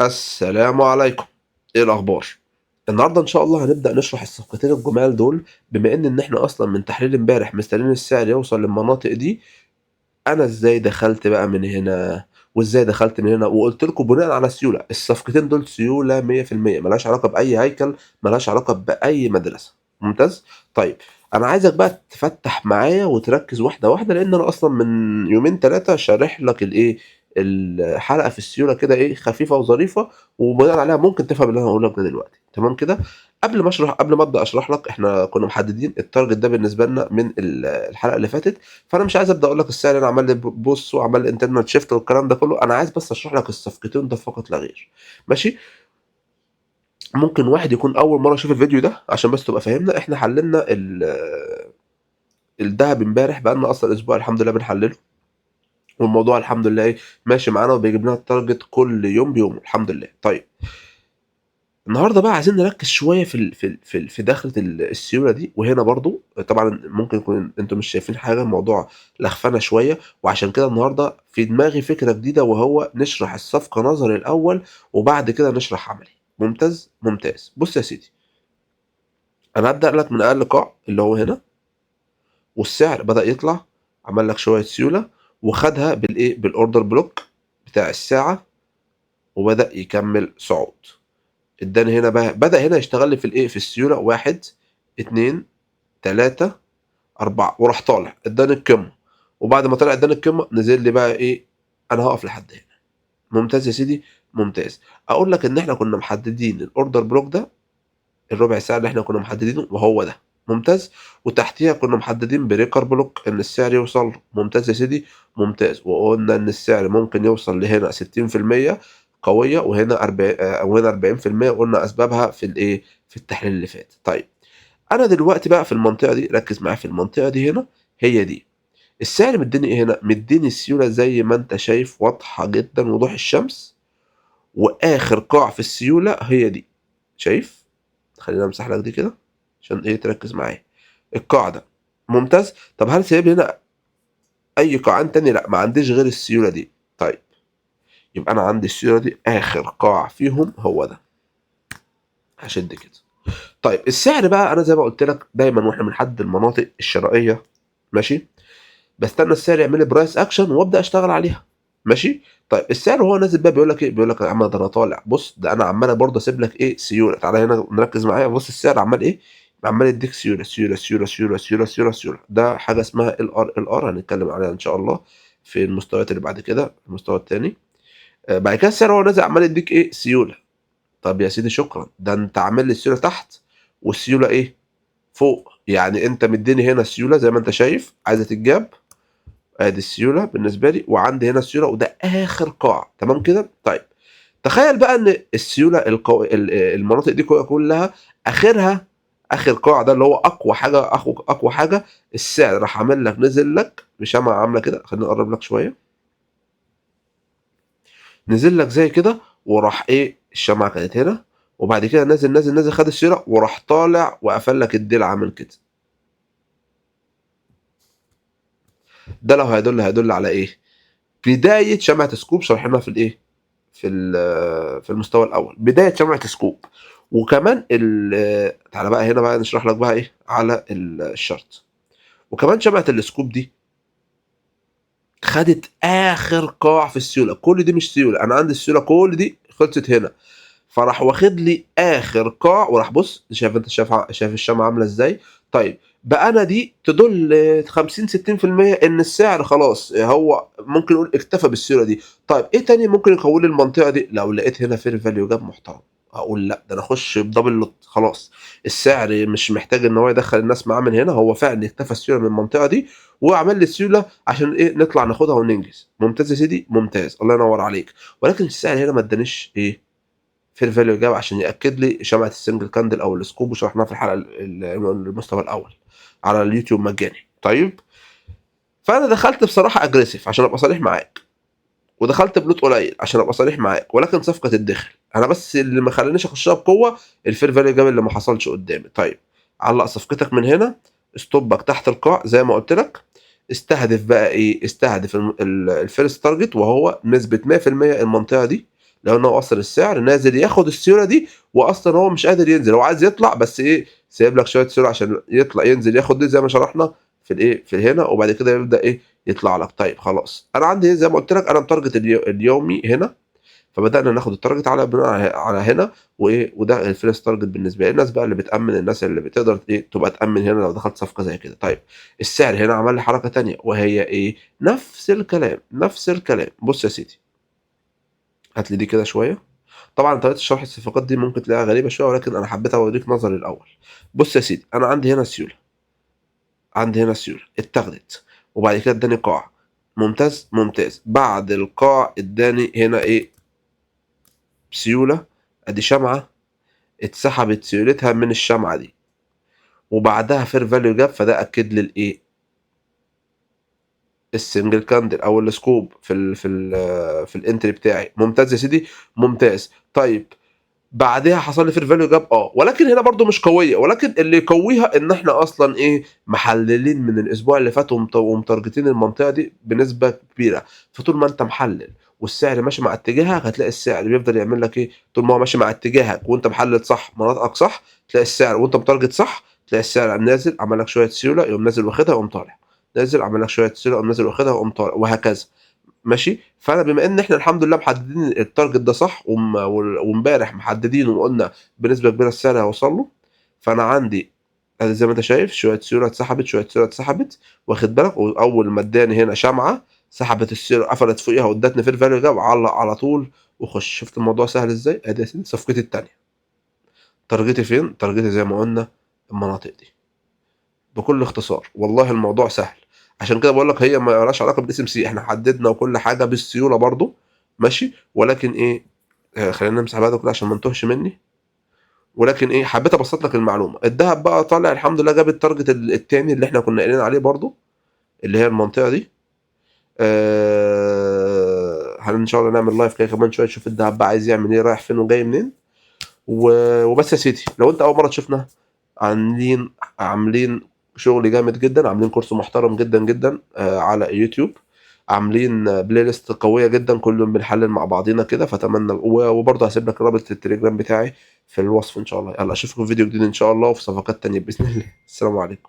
السلام عليكم، إيه الأخبار؟ النهارده إن شاء الله هنبدأ نشرح الصفقتين الجُمال دول، بما إن إحنا أصلًا من تحليل امبارح مستنيين السعر يوصل للمناطق دي. أنا إزاي دخلت بقى من هنا، وإزاي دخلت من هنا، وقُلت لكم بناءً على السيولة، الصفقتين دول سيولة 100% ما لهاش علاقة بأي هيكل، ما لهاش علاقة بأي مدرسة، ممتاز؟ طيب أنا عايزك بقى تفتّح معايا وتركّز واحدة، واحدة، لإن أنا أصلًا من يومين 3 شارح لك الحلقة في السيولة كده خفيفة وظريفة، وبناءً عليها ممكن تفهم اللي أنا هاقوله لك ده دلوقتي، تمام كده؟ قبل ما أبدأ أشرح لك، إحنا كنا محددين الtarget ده بالنسبة لنا من الحلقة اللي فاتت، فأنا مش عايز أبدأ أقول لك السعر هنا عمل لي بُص وعمل لي internal shift والكلام ده كله، أنا عايز بس أشرح لك الصفقتين ده فقط لا غير، ماشي؟ ممكن واحد يكون أول مرة يشوف الفيديو ده، عشان بس تبقى فاهمنا، إحنا حللنا الدهب امبارح، بقى لنا أصلًا أسبوع الحمد لله بنحلله، والموضوع الحمد لله ماشي معانا وبيجيب لنا الtarget كل يوم بيومه الحمد لله. طيب النهارده بقى عايزين نركّز شوية في دخلة السيولة دي، وهنا برضه طبعًا ممكن يكون أنتم مش شايفين حاجة، الموضوع لخفنة شوية، وعشان كده النهارده في دماغي فكرة جديدة، وهو نشرح الصفقة نظري الأول، وبعد كده نشرح عملي. ممتاز، ممتاز. بُص يا سيدي، أنا هابدأ لك من أقل قاع اللي هو هنا، والسعر بدأ يطلع، عمل لك شوية سيولة، وخدها بالorder block بتاع الساعة، وبدأ يكمّل صعود. اداني هنا بقى، بدأ هنا يشتغل لي في السيولة 1، 2، 3، 4 وراح طالع اداني القمة، وبعد ما طلع اداني القمة نزل لي بقى أنا هاقف لحد هنا. ممتاز يا سيدي، ممتاز. أقول لك إن إحنا كنا محددين الorder block ده، الربع ساعة اللي إحنا كنا محددينه وهو ده، ممتاز، وتحتيها كنا محددين breaker block إن السعر يوصل له. ممتاز يا سيدي، ممتاز، وقُلنا إن السعر ممكن يوصل لهنا 60% قوية، وهنا وهنا 40%، وقُلنا أسبابها في التحليل اللي فات. طيب أنا دلوقتي بقى في المنطقة دي، ركّز معايا في المنطقة دي هنا، هي دي. السعر مدّيني إيه هنا، مدّيني السيولة زي ما أنت شايف واضحة جدًا وضوح الشمس، وآخر قاع في السيولة هي دي، شايف؟ خلّيني أمسح لك دي كده عشان تركّز معايا، القاع ده، ممتاز. طب هل سايب لي هنا أي قاعان تاني؟ لأ، ما عنديش غير السيولة دي. طيب يبقى أنا عندي السيولة دي آخر قاع فيهم هو ده، هاشِد كده. طيب السعر بقى، أنا زي ما قُلت لك دايمًا وإحنا بنحدد المناطق الشرائية، ماشي، باستنى السعر يعمل لي price action وأبدأ أشتغل عليها، ماشي. طيب السعر وهو نازل بقى بيقول لك بيقول لك يا عم ده أنا طالع، بُص ده أنا عمّال برضه أسيب لك سيولة، تعالَ هنا نركّز معايا، بُص السعر عمّال عمّال يدّيك سيولة، سيولة، سيولة، سيولة، سيولة، سيولة، سيولة، ده حاجة اسمها LR هنتكلم عليها إن شاء الله في المستويات اللي بعد كده، المستوى التاني. بعد كده السعر وهو نازل عمّال يدّيك سيولة. طب يا سيدي شكرًا، ده أنت عامل لي السيولة تحت والسيولة فوق، يعني أنت مدّيني هنا السيولة زي ما أنت شايف عايزة تتجاب، ادي السيولة بالنسبة لي، وعندي هنا السيولة، وده آخر قاع، تمام كده؟ طيب تخيل بقى إن السيولة المناطق دي كلها آخرها، آخر قاع ده اللي هو أقوى حاجة، أقوى حاجة، السعر راح عامل لك، نزل لك بشمعة عاملة كده، خلّيني أقرّب لك شوية، نزل لك زي كده، وراح الشمعة كانت هنا، وبعد كده نازل، نازل، نازل، خد السيولة وراح طالع وقفل لك الديل عامل كده. ده لو هيدل على بداية شمعة سكوب شارحينها في المستوى الأول، بداية شمعة سكوب. وكمان تعالَ بقى هنا بقى نشرح لك بقى على الشارت. وكمان شمعة السكوب دي خدت آخر قاع في السيولة، كل دي مش سيولة، أنا عندي السيولة كل دي خلصت هنا، فراح واخد لي آخر قاع وراح، بُص شايف، أنت شايف الشمعة عاملة إزاي؟ طيب بقى أنا دي تدل 50، 60% إن السعر خلاص هو ممكن نقول اكتفى بالسيولة دي. طيب إيه تاني ممكن يقوي لي المنطقة دي؟ لو لقيت هنا fair value gap محترم، أقول لأ، ده أنا أخش بdouble lot خلاص، السعر مش محتاج إن هو يدخّل الناس معاه من هنا، هو فعلًا اكتفى السيولة من المنطقة دي، وعمل لي السيولة عشان نطلع ناخدها وننجز. ممتاز يا سيدي، ممتاز، الله ينور عليك. ولكن السعر هنا ما ادانيش fair value gap عشان يأكد لي شمعة الsingle candle أو الscoop، وشرحناها في الحلقة المستوى الأول على اليوتيوب مجاني. طيب فأنا دخلت بصراحة aggressive عشان أبقى صريح معاك، ودخلت بلوت قليل عشان أبقى صريح معاك، ولكن صفقة تتدخل. أنا بس اللي ما خلانيش أخشها بقوة الfair value gap اللي ما حصلش قدامي. طيب علق صفقتك من هنا، استوبك تحت القاع زي ما قلت لك، استهدف بقى استهدف الفيرست تارجت، وهو نسبة 100% المنطقة دي، لو ان هو اصلا السعر نازل ياخد السيوله دي، واصلا هو مش قادر ينزل، هو عايز يطلع بس ايه، سايب لك شويه سيوله عشان يطلع ينزل ياخد دي زي ما شرحنا في الايه في هنا، وبعد كده يبدا ايه يطلع لك. طيب خلاص انا عندي زي ما قلت لك انا متارجت اليومي هنا، فبدانا ناخد التارجت على بناء على هنا وايه، وده الفيرست تارجت بالنسبه لي. الناس بقى اللي بتامن، الناس اللي بتقدر ايه تبقى تامن هنا لو دخلت صفقه زي كده. طيب السعر هنا عمل لي حركه تانية، وهي ايه؟ نفس الكلام نفس الكلام. بص يا سيدي، هات لي دي كده شويه. طبعا طريقه شرح الصفقات دي ممكن تلاقيها غريبه شويه، ولكن انا حبيت اوريك نظري الاول. بص يا سيدي، انا عندي هنا سيوله، عندي هنا سيوله اتاخدت، وبعد كده اداني قاع. ممتاز ممتاز. بعد القاع اداني هنا ايه؟ سيوله. ادي شمعه اتسحبت سيولتها من الشمعة دي، وبعدها فير فاليو جاب، فده اكد لي الايه؟ السنجل كاندل او السكوب في الانتري بتاعي. ممتاز يا سيدي ممتاز. طيب بعدها حصل لي فير فاليو جاب، ولكن هنا برضو مش قويه، ولكن اللي يقويها ان احنا اصلا ايه، محللين من الاسبوع اللي فات ومتارجتين المنطقه دي بنسبه كبيره. فطول ما انت محلل والسعر ماشي مع اتجاهك، هتلاقي السعر بيفضل يعمل لك ايه؟ طول ما هو ماشي مع اتجاهك وانت محلل صح مناطقك صح، تلاقي السعر وانت متارجت صح، تلاقي السعر نازل عمل لك شويه سيوله، يقوم نازل واخدها ويقوم طالع، نازل عمل لك شويه سيوله يقوم نازل واخدها ويقوم طالع، وهكذا. ماشي. فانا بما ان احنا الحمد لله محددين التارجت ده صح، وامبارح محددينه وقلنا بنسبه كبيره السعر هيوصل له، فانا عندي ادي زي ما انت شايف شويه سيوله اتسحبت، شويه سيوله اتسحبت، واخد بالك؟ واول ما اداني هنا شمعه، سحبت السيوله قفلت فوقيها وادتني في الفاليو جاب، علق على طول وخش. شفت الموضوع سهل ازاي؟ ادي يا سيدي صفقتي الثانيه. تارجتي فين؟ تارجتي زي ما قلنا المناطق دي. بكل اختصار والله الموضوع سهل. عشان كده بقول لك هي ما لهاش علاقه بالاس ام سي، احنا حددنا وكل حاجه بالسيوله برضو. ماشي. ولكن ايه، خلينا نمسح بقى ده كله عشان ما نتوهش مني. ولكن ايه، حبيت ابسط لك المعلومه. الذهب بقى طالع الحمد لله، جاب التارجت التاني اللي احنا كنا قايلين عليه برضو، اللي هي المنطقه دي. ان شاء الله نعمل لايف كده كمان شويه، نشوف الذهب بقى عايز يعمل ايه، رايح فين وجاي منين. وبس يا سيدي، لو انت اول مره تشوفنا، عاملين شغل جامد جدا، عاملين كورس محترم جدا جدا على يوتيوب، عاملين بلاي ليست قويه جدا كل يوم بنحلل مع بعضينا كده. فاتمنى وبرضه هسيب لك رابط التليجرام بتاعي في الوصف ان شاء الله. يلا اشوفكم في فيديو جديد ان شاء الله، وفي صفقات تانية باذن الله. السلام عليكم.